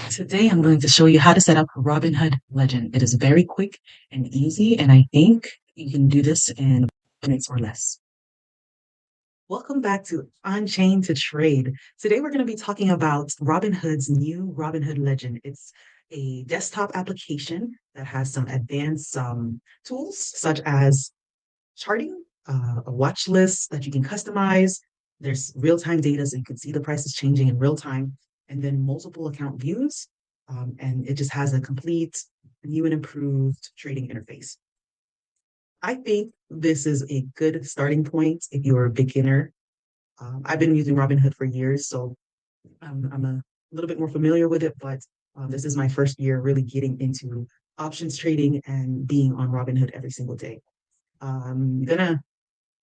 Today, I'm going to show you how to set up Robinhood Legend. It is very quick and easy, and I think you can do this in minutes or less. Welcome back to Unchained to Trade. Today, we're going to be talking about Robinhood's new Robinhood Legend. It's a desktop application that has some advanced tools such as charting, a watch list that you can customize. There's real-time data, so you can see the prices changing in real time, and then multiple account views. And it just has a complete new and improved trading interface. I think this is a good starting point if you're a beginner. I've been using Robinhood for years, so I'm a little bit more familiar with it, but this is my first year really getting into options trading and being on Robinhood every single day. I'm gonna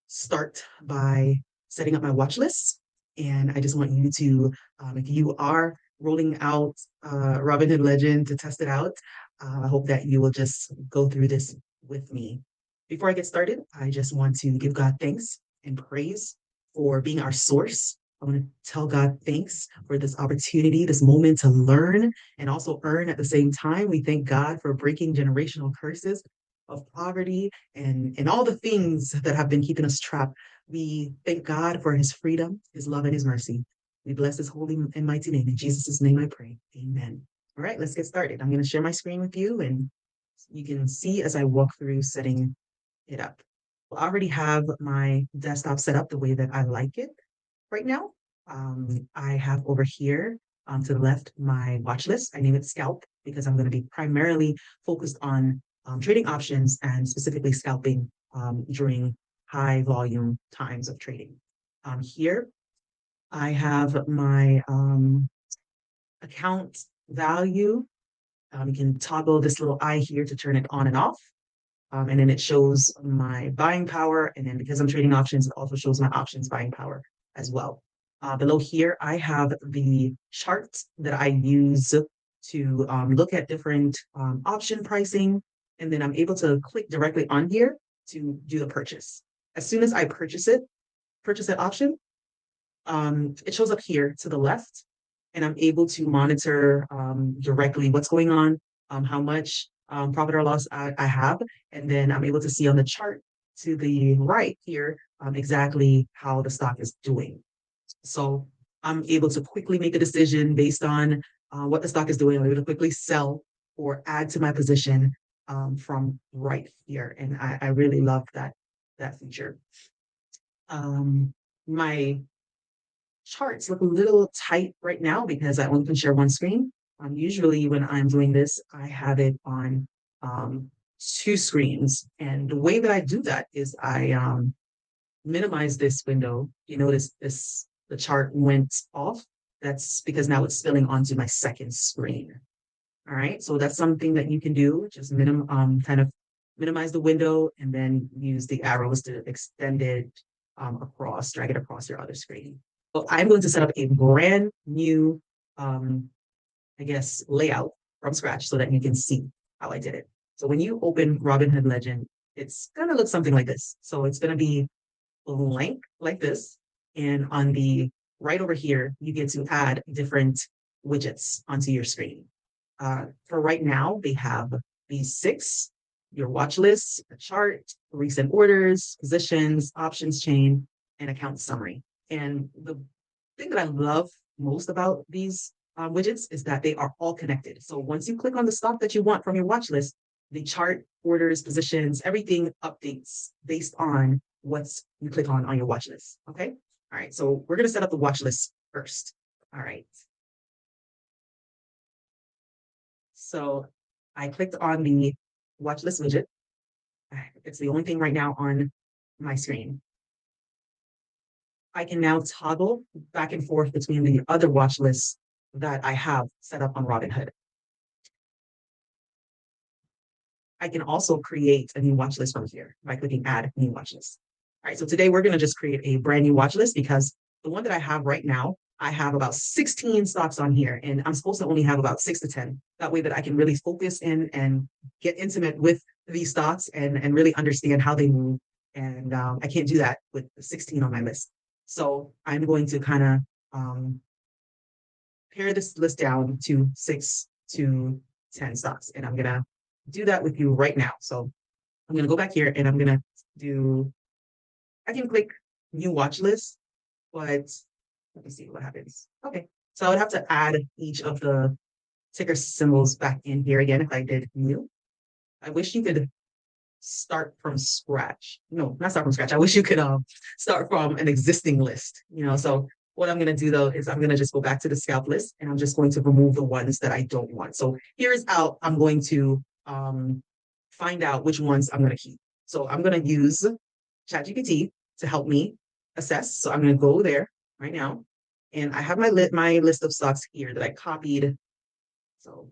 start by setting up my watch list. And I just want you to, if you are rolling out Robinhood Legend to test it out, I hope that you will just go through this with me. Before I get started, I just want to give God thanks and praise for being our source. I want to tell God thanks for this opportunity, this moment to learn and also earn at the same time. We thank God for breaking generational curses of poverty and all the things that have been keeping us trapped. We thank God for his freedom, his love, and his mercy. We bless his holy and mighty name. In Jesus' name I pray. Amen. All right, let's get started. I'm going to share my screen with you, and you can see as I walk through setting it up. I already have my desktop set up the way that I like it right now. I have over here to the left my watch list. I name it Scalp because I'm going to be primarily focused on trading options and specifically scalping during high volume times of trading. Here I have my account value. You can toggle this little eye here to turn it on and off. And then it shows my buying power. And then because I'm trading options, it also shows my options buying power as well. Below here, I have the chart that I use to look at different option pricing. And then I'm able to click directly on here to do the purchase. As soon as I purchase that option, it shows up here to the left. And I'm able to monitor directly what's going on, how much profit or loss I have. And then I'm able to see on the chart to the right here exactly how the stock is doing. So I'm able to quickly make a decision based on what the stock is doing. I'm able to quickly sell or add to my position from right here. And I really love that feature. My charts look a little tight right now because I only can share one screen. Usually when I'm doing this, I have it on two screens. And the way that I do that is I minimize this window. You notice the chart went off. That's because now it's spilling onto my second screen. All right, so that's something that you can do. Just kind of minimize the window and then use the arrows to extend it across, drag it across your other screen. So I'm going to set up a brand new, I guess, layout from scratch so that you can see how I did it. So when you open Robinhood Legend, it's going to look something like this. So it's going to be blank like this. And on the right over here, you get to add different widgets onto your screen. For right now, they have these six, your watch list, a chart, recent orders, positions, options chain, and account summary. And the thing that I love most about these widgets is that they are all connected. So once you click on the stock that you want from your watch list, the chart, orders, positions, everything updates based on what's you click on your watch list. Okay. All right. So we're going to set up the watch list first. All right. So I clicked on the watch list widget. It's the only thing right now on my screen. I can now toggle back and forth between the other watch lists that I have set up on Robinhood. I can also create a new watch list from here by clicking add new watch list. All right, so today we're going to just create a brand new watch list because the one that I have right now, I have about 16 stocks on here and I'm supposed to only have about 6 to 10. That way that I can really focus in and get intimate with these stocks and really understand how they move. And I can't do that with 16 on my list. So I'm going to kind of pare this list down to 6 to 10 stocks. And I'm gonna do that with you right now. So I'm gonna go back here and I'm gonna do, I can click new watch list, but let me see what happens. Okay. So I would have to add each of the ticker symbols back in here again if I did new. I wish you could start from scratch. No, not start from scratch. I wish you could start from an existing list, So what I'm gonna do though is I'm gonna just go back to the scalp list and I'm just going to remove the ones that I don't want. So here's out, I'm going to find out which ones I'm gonna keep. So I'm gonna use ChatGPT to help me assess. So I'm gonna go there right now. And I have my list of stocks here that I copied. So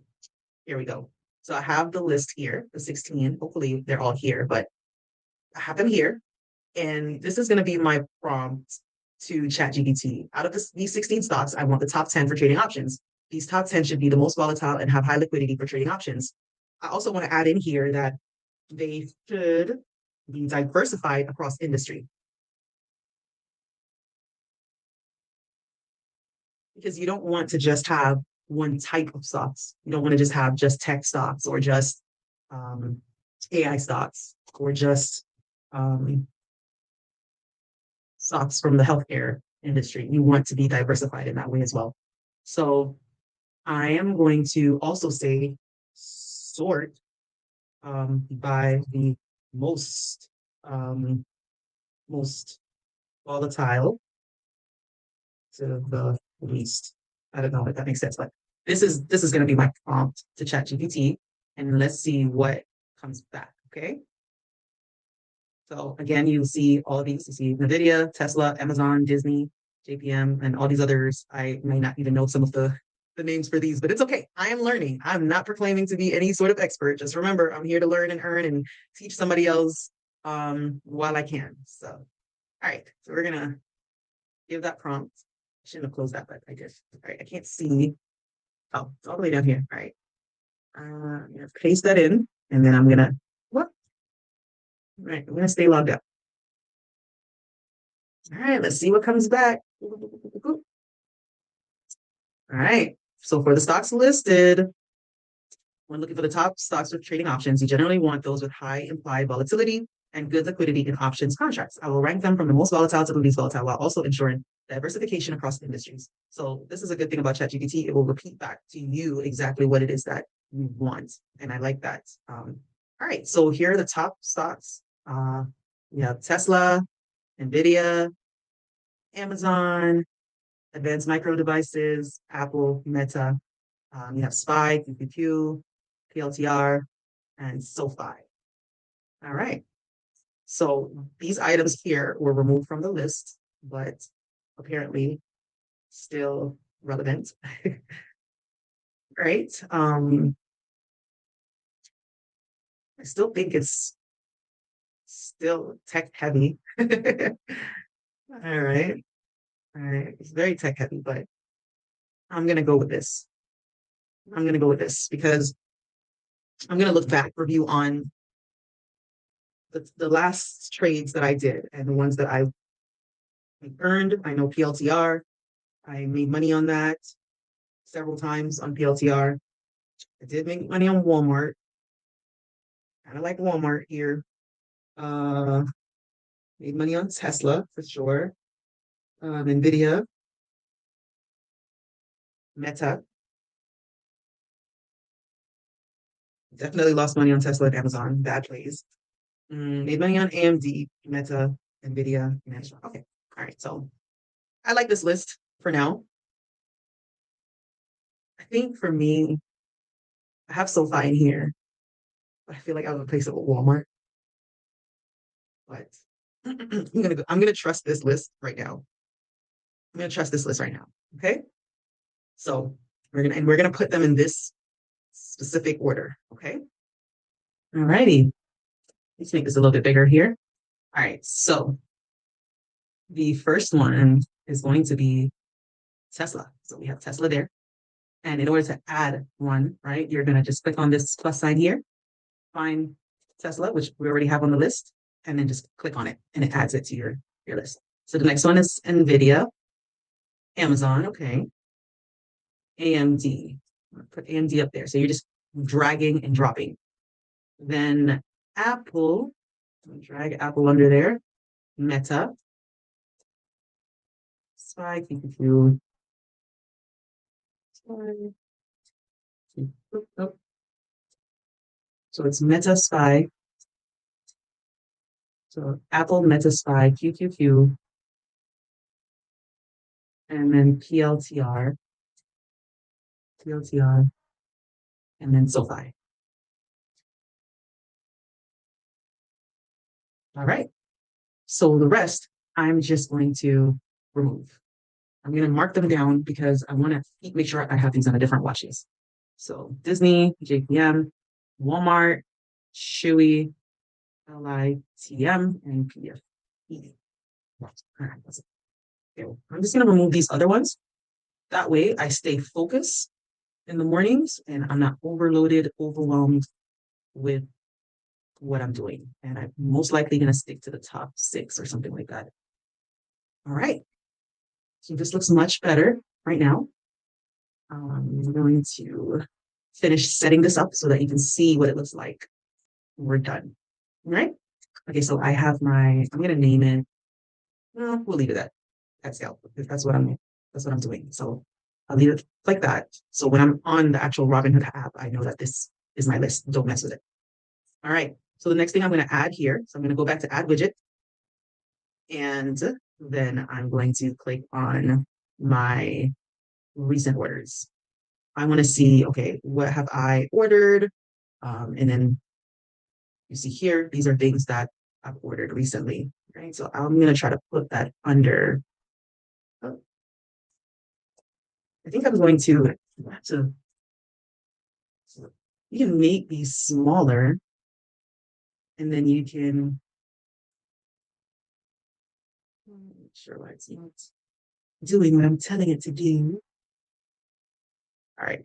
here we go. So I have the list here, the 16. Hopefully they're all here, but I have them here. And this is going to be my prompt to ChatGPT. Out of these 16 stocks, I want the top 10 for trading options. These top 10 should be the most volatile and have high liquidity for trading options. I also want to add in here that they should be diversified across industry. Because you don't want to just have one type of stocks. You don't want to just have just tech stocks or just AI stocks or just stocks from the healthcare industry. You want to be diversified in that way as well. So I am going to also say sort by the most most volatile to the least. I don't know if that makes sense, but this is going to be my prompt to ChatGPT, and let's see what comes back. Okay. So again, you see all these. You see Nvidia, Tesla, Amazon, Disney, JPM, and all these others. I may not even know some of the names for these, but it's okay. I am learning. I'm not proclaiming to be any sort of expert. Just remember, I'm here to learn and earn and teach somebody else while I can. So, all right. So we're gonna give that prompt. I shouldn't have closed that, but I did. All right. I can't see. Oh, it's all the way down here. All right. I'm gonna paste that in, and then I'm gonna what? All right. I'm gonna stay logged up. All right. Let's see what comes back. All right. So for the stocks listed, when looking for the top stocks with trading options, you generally want those with high implied volatility and good liquidity in options contracts. I will rank them from the most volatile to the least volatile while also ensuring diversification across industries. So this is a good thing about ChatGPT. It will repeat back to you exactly what it is that you want. And I like that. All right. So here are the top stocks. We have Tesla, Nvidia, Amazon, Advanced Micro Devices, Apple, Meta. You have SPY, QQQ, PLTR, and SoFi. All right. So these items here were removed from the list, but apparently still relevant. Right. I still think it's still tech heavy. All right. All right. It's very tech heavy, but I'm going to go with this. I'm going to go with this because I'm going to look back, review on the last trades that I did and the ones that I earned. I know PLTR. I made money on that several times on PLTR. I did make money on Walmart. Kind of like Walmart here. Made money on Tesla for sure. Nvidia, Meta. Definitely lost money on Tesla and Amazon. Bad plays. Made money on AMD, Meta, Nvidia, Amazon. Okay. All right. So I like this list for now. I think for me, I have SoFi in here, but I feel like I would replace it with Walmart. But I'm gonna trust this list right now. I'm gonna trust this list right now. Okay. So we're gonna put them in this specific order. Okay. All righty. Let's make this a little bit bigger here. All right. So the first one is going to be Tesla. So we have Tesla there. And in order to add one, right, you're going to just click on this plus sign here, find Tesla, which we already have on the list, and then just click on it and it adds it to your list. So the next one is NVIDIA, Amazon. Okay. AMD. Put AMD up there. So you're just dragging and dropping. Then Apple, drag Apple under there. Meta, SPY, QQQ, SPY, oh, so it's Meta SPY. So Apple, Meta SPY, QQQ, and then PLTR, and then SoFi. All right. So the rest, I'm just going to remove. I'm going to mark them down because I want to make sure I have these on a different watch list. So Disney, JPM, Walmart, Chewy, LITM, and PFE. All right, that's it. Okay, I'm just going to remove these other ones. That way I stay focused in the mornings and I'm not overloaded, overwhelmed with what I'm doing. And I'm most likely going to stick to the top 6 or something like that. All right. So this looks much better right now. I'm going to finish setting this up so that you can see what it looks like when we're done. All right. Okay, so I have I'm going to name it. We'll leave it at sale because that's what I'm doing. So I'll leave it like that. So when I'm on the actual Robinhood app, I know that this is my list. Don't mess with it. All right. So the next thing I'm going to add here, so I'm going to go back to add widget. And then I'm going to click on my recent orders. I want to see, okay, what have I ordered? And then you see here, these are things that I've ordered recently, right? So I'm going to try to put that under, oh, I think I'm going to, you can make these smaller and then you can, make sure why it's not doing what I'm telling it to do. All right,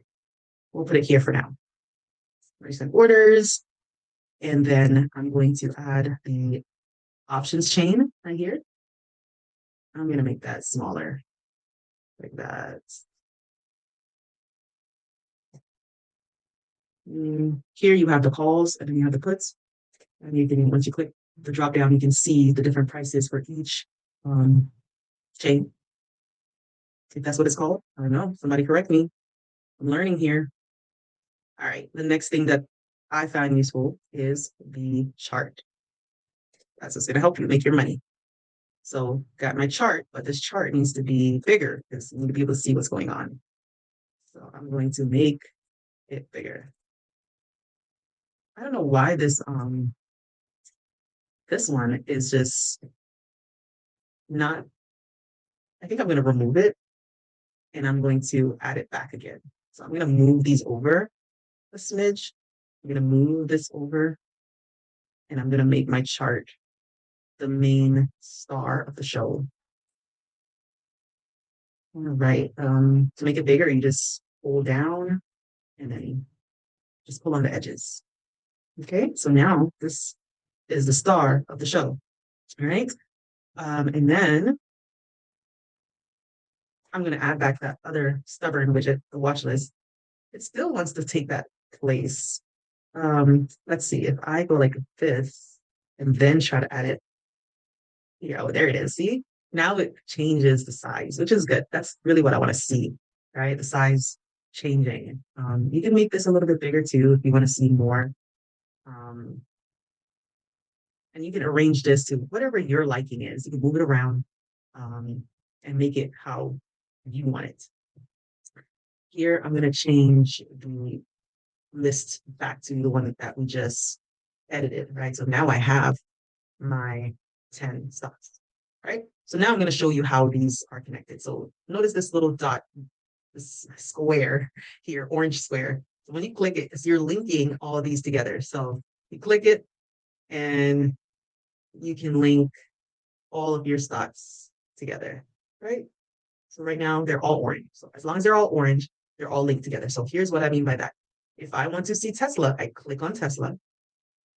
we'll put it here for now. Recent orders. And then I'm going to add the options chain right here. I'm going to make that smaller, like that. Here you have the calls and then you have the puts. And you can, once you click the drop down, you can see the different prices for each chain. If that's what it's called. I don't know. Somebody correct me. I'm learning here. All right. The next thing that I found useful is the chart. That's what's going to help you make your money. So got my chart, but this chart needs to be bigger because you need to be able to see what's going on. So I'm going to make it bigger. I don't know why this one is just not, I think I'm going to remove it and I'm going to add it back again. So I'm going to move these over a smidge. I'm going to move this over and I'm going to make my chart the main star of the show. All right. To make it bigger, you just pull down and then just pull on the edges. Okay, so now this is the star of the show. All right. And then I'm going to add back that other stubborn widget, the watch list. It still wants to take that place. Let's see, if I go like this and then try to add it. Yeah, oh, there it is. See, now it changes the size, which is good. That's really what I want to see, right? The size changing. You can make this a little bit bigger too if you want to see more. And you can arrange this to whatever your liking is. You can move it around and make it how you want it. Here, I'm going to change the list back to the one that we just edited, right? So now I have my 10 stocks, right? So now I'm going to show you how these are connected. So notice this little dot, this square here, orange square. So when you click it, you're linking all of these together. So you click it and you can link all of your stocks together, right? So right now they're all orange. So as long as they're all orange, they're all linked together. So here's what I mean by that. If I want to see Tesla, I click on Tesla.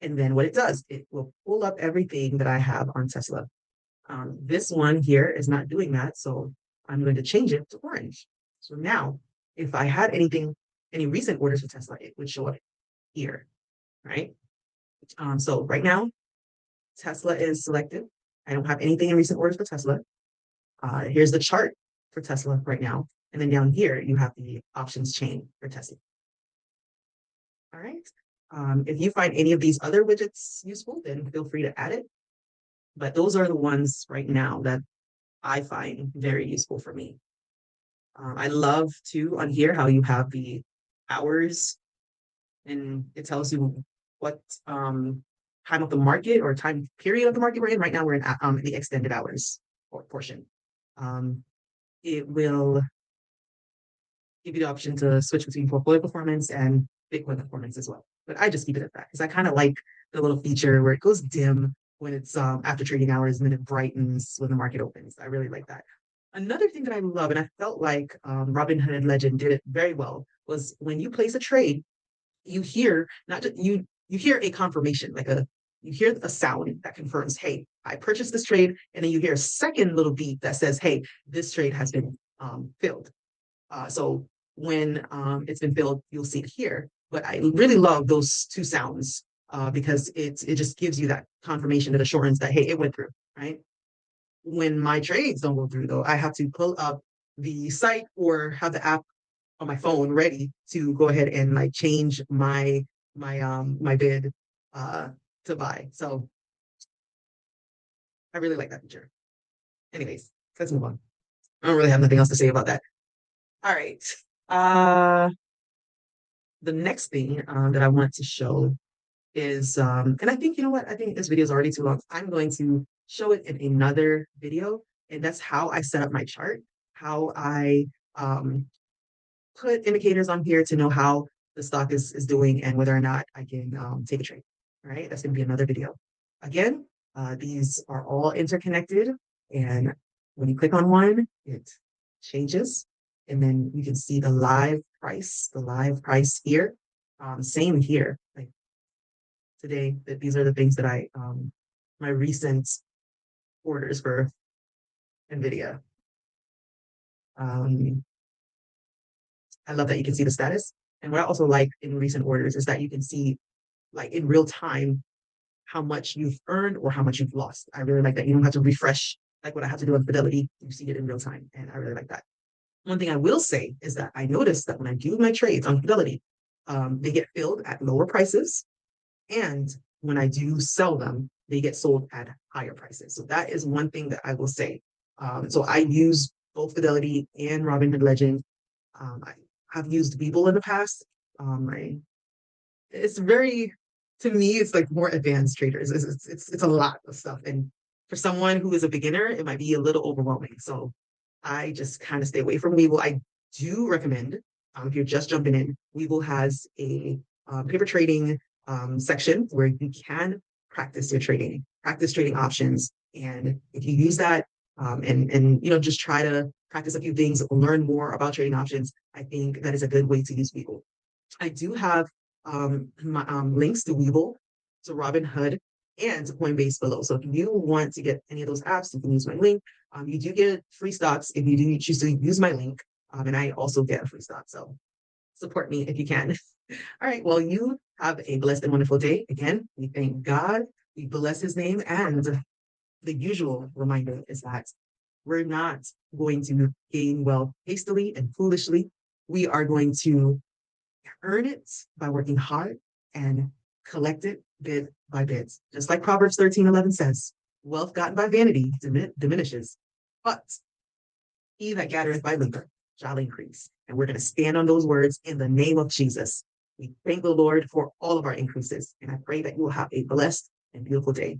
And then what it does, it will pull up everything that I have on Tesla. This one here is not doing that. So I'm going to change it to orange. So now if I had any recent orders for Tesla, it would show up here, right? So right now, Tesla is selected. I don't have anything in recent orders for Tesla. Here's the chart for Tesla right now. And then down here, you have the options chain for Tesla. All right. If you find any of these other widgets useful, then feel free to add it. But those are the ones right now that I find very useful for me. I love too on here how you have the hours and it tells you what time of the market or time period of the market we're in. Right now, we're in the extended hours portion. It will give you the option to switch between portfolio performance and Bitcoin performance as well. But I just keep it at that because I kind of like the little feature where it goes dim when it's after trading hours and then it brightens when the market opens. I really like that. Another thing that I love, and I felt like Robinhood Legend did it very well, was when you place a trade, you hear not just you hear a confirmation, you hear a sound that confirms, hey, I purchased this trade, and then you hear a second little beep that says, hey, this trade has been filled. So when it's been filled, you'll see it here. But I really love those two sounds because it just gives you that confirmation, that assurance that, hey, it went through, right? When my trades don't go through, though, I have to pull up the site or have the app on my phone ready to go ahead and like change my bid uh to buy. So I really like that feature. Anyways, let's move on. I don't really have nothing else to say about that. All right. Uh the next thing that I want to show is and I think you know what? I think this video is already too long. I'm going to show it in another video, and that's how I set up my chart, how I put indicators on here to know how the stock is doing and whether or not I can take a trade. All right, that's going to be another video. Again, these are all interconnected, and when you click on one, it changes, and then you can see the live price here. Same here. Like today, these are the things that my recent orders for NVIDIA. I love that you can see the status. And what I also like in recent orders is that you can see like in real time how much you've earned or how much you've lost. I really like that. You don't have to refresh like what I have to do on Fidelity. You see it in real time. And I really like that. One thing I will say is that I noticed that when I do my trades on Fidelity, they get filled at lower prices. And when I do sell them, they get sold at higher prices. So that is one thing that I will say. So I use both Fidelity and Robinhood Legend. I have used Webull in the past. It's very, to me, it's like more advanced traders. It's a lot of stuff. And for someone who is a beginner, it might be a little overwhelming. So I just kind of stay away from Webull. I do recommend, if you're just jumping in, Webull has a paper trading section where you can practice your trading, practice trading options. And if you use that and you know just try to practice a few things, learn more about trading options, I think that is a good way to use Webull. I do have links to Webull, to Robinhood, and to Coinbase below. So if you want to get any of those apps, you can use my link. You do get free stocks if you do choose to use my link, and I also get a free stock. So support me if you can. All right. Well, you have a blessed and wonderful day. Again, we thank God. We bless His name, and the usual reminder is that we're not going to gain wealth hastily and foolishly. We are going to earn it by working hard and collect it bit by bit. Just like Proverbs 13:11 says, wealth gotten by vanity diminishes, but he that gathereth by labor shall increase. And we're going to stand on those words in the name of Jesus. We thank the Lord for all of our increases, and I pray that you will have a blessed and beautiful day.